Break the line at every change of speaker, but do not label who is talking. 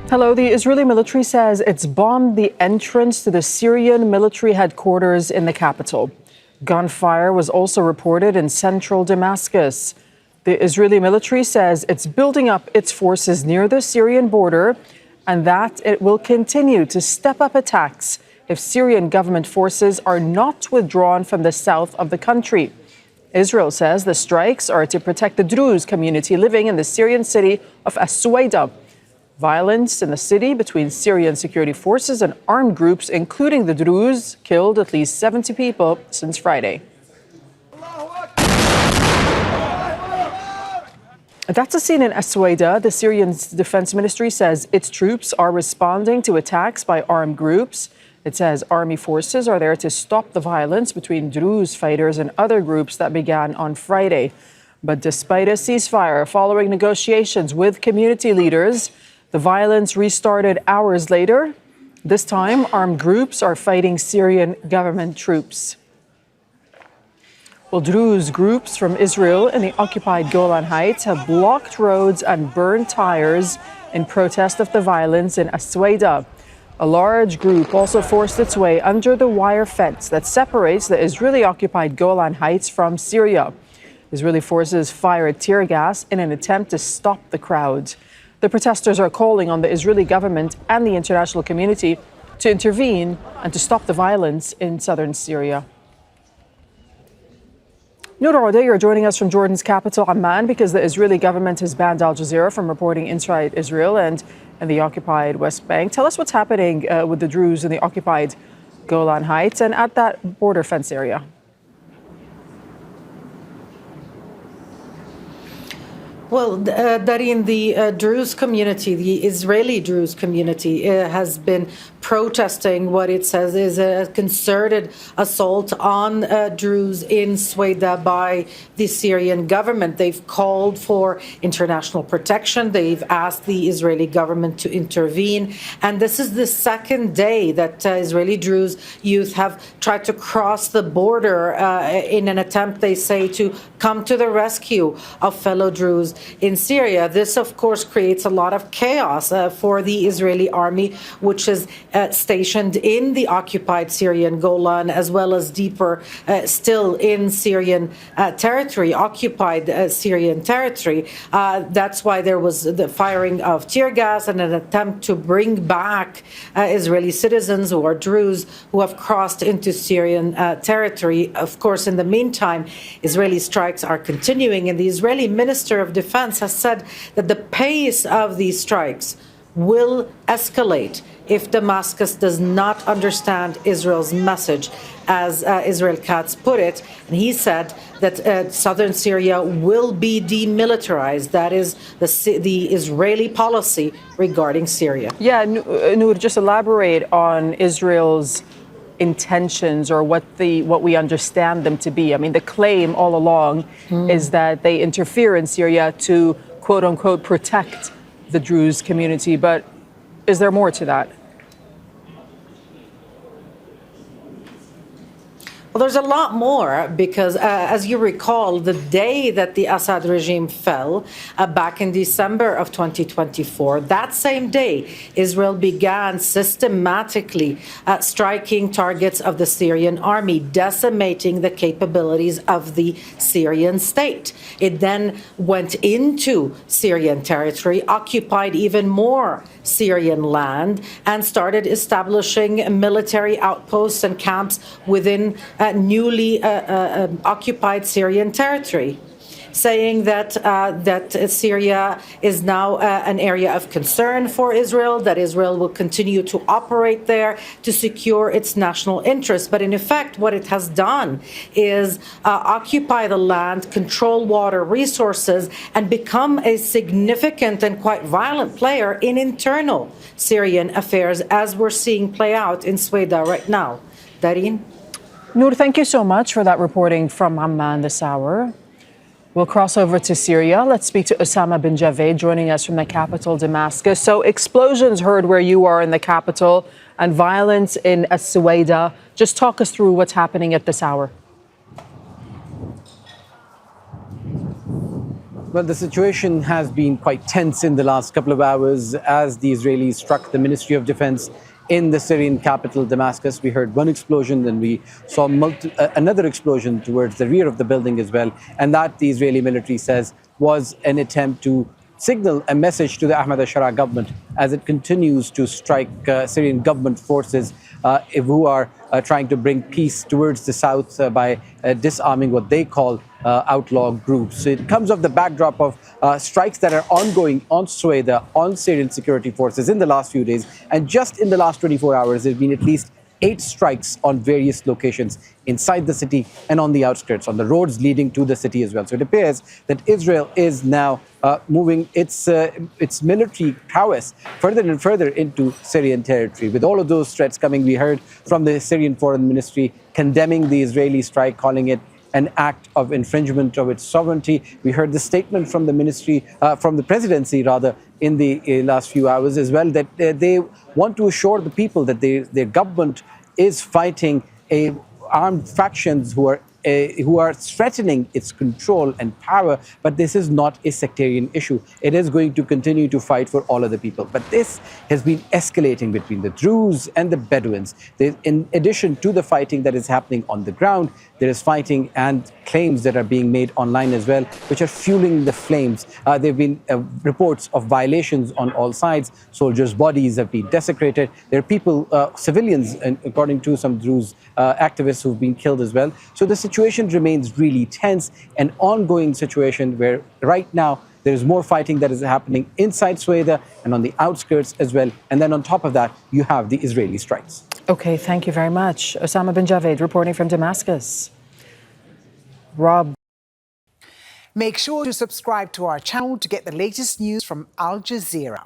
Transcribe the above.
Hello, the Israeli military says it's bombed the entrance to the Syrian military headquarters in the capital. Gunfire was also reported in central Damascus. The Israeli military says it's building up its forces near the Syrian border and that it will continue to step up attacks if Syrian government forces are not withdrawn from the south of the country. Israel says the strikes are to protect the Druze community living in the Syrian city of Suwayda. Violence in the city between Syrian security forces and armed groups, including the Druze, killed at least 70 people since Friday. That's a scene in Suwayda. The Syrian Defence Ministry says its troops are responding to attacks by armed groups. It says army forces are there to stop the violence between Druze fighters and other groups that began on Friday. But despite a ceasefire following negotiations with community leaders, the violence restarted hours later. This time, armed groups are fighting Syrian government troops. Well, Druze groups from Israel in the occupied Golan Heights have blocked roads and burned tires in protest of the violence in Suwayda. A large group also forced its way under the wire fence that separates the Israeli-occupied Golan Heights from Syria. Israeli forces fired tear gas in an attempt to stop the crowd. The protesters are calling on the Israeli government and the international community to intervene and to stop the violence in southern Syria. Noor Auda, you're joining us from Jordan's capital, Amman, because the Israeli government has banned Al Jazeera from reporting inside Israel and the occupied West Bank. Tell us what's happening with the Druze in the occupied Golan Heights and at that border fence area.
Well, Darin, the Druze community, the Israeli Druze community, has been protesting what it says is a concerted assault on Druze in Suwayda by the Syrian government. They've called for international protection. They've asked the Israeli government to intervene. And this is the second day that Israeli Druze youth have tried to cross the border in an attempt, they say, to come to the rescue of fellow Druze in Syria. This, of course, creates a lot of chaos for the Israeli army, which is stationed in the occupied Syrian Golan, as well as deeper still in Syrian territory, occupied Syrian territory. That's why there was the firing of tear gas and an attempt to bring back Israeli citizens who are Druze who have crossed into Syrian territory. Of course, in the meantime, Israeli strikes are continuing, and the Israeli Minister of Defence has said that the pace of these strikes will escalate if Damascus does not understand Israel's message, as Israel Katz put it. And he said that southern Syria will be demilitarized. That is the Israeli policy regarding Syria.
Yeah, Noor, just elaborate on Israel's intentions or what we understand them to be. I mean, the claim all along is that they interfere in Syria to, quote unquote, protect the Druze community. But is there more to that?
Well, there's a lot more because, as you recall, the day that the Assad regime fell back in December of 2024, that same day, Israel began systematically striking targets of the Syrian army, decimating the capabilities of the Syrian state. It then went into Syrian territory, occupied even more Syrian land, and started establishing military outposts and camps within newly occupied Syrian territory, saying that Syria is now an area of concern for Israel, that Israel will continue to operate there to secure its national interests. But in effect, what it has done is occupy the land, control water resources, and become a significant and quite violent player in internal Syrian affairs, as we're seeing play out in Suwayda right now. Darin?
Noor, thank you so much for that reporting from Amman this hour. We'll cross over to Syria. Let's speak to Osama bin Javed, joining us from the capital, Damascus. So explosions heard where you are in the capital and violence in Suwayda. Just talk us through what's happening at this hour.
Well, the situation has been quite tense in the last couple of hours as the Israelis struck the Ministry of Defence in the Syrian capital, Damascus. We heard one explosion, then we saw another explosion towards the rear of the building as well. And that, the Israeli military says, was an attempt to signal a message to the Ahmad al-Shara government as it continues to strike Syrian government forces who are trying to bring peace towards the south by disarming what they call outlaw groups. So it comes off the backdrop of strikes that are ongoing on Suwayda, on Syrian security forces in the last few days. And just in the last 24 hours, there have been at least 8 strikes on various locations inside the city and on the outskirts, on the roads leading to the city as well. So it appears that Israel is now moving its military prowess further and further into Syrian territory. With all of those threats coming, we heard from the Syrian Foreign Ministry condemning the Israeli strike, calling it an act of infringement of its sovereignty. We heard the statement from the ministry, from the presidency rather, in the last few hours as well, that they want to assure the people that their government is fighting armed factions who are threatening its control and power, but this is not a sectarian issue. It is going to continue to fight for all of the people. But this has been escalating between the Druze and the Bedouins. In addition to the fighting that is happening on the ground, there is fighting and claims that are being made online as well, which are fueling the flames. There have been reports of violations on all sides. Soldiers' bodies have been desecrated. There are people, civilians, according to some Druze activists, who've been killed as well. So the situation remains really tense, an ongoing situation where right now there is more fighting that is happening inside Suwayda and on the outskirts as well. And then on top of that, you have the Israeli strikes.
Okay, thank you very much. Osama bin Javed reporting from Damascus. Rob.
Make sure to subscribe to our channel to get the latest news from Al Jazeera.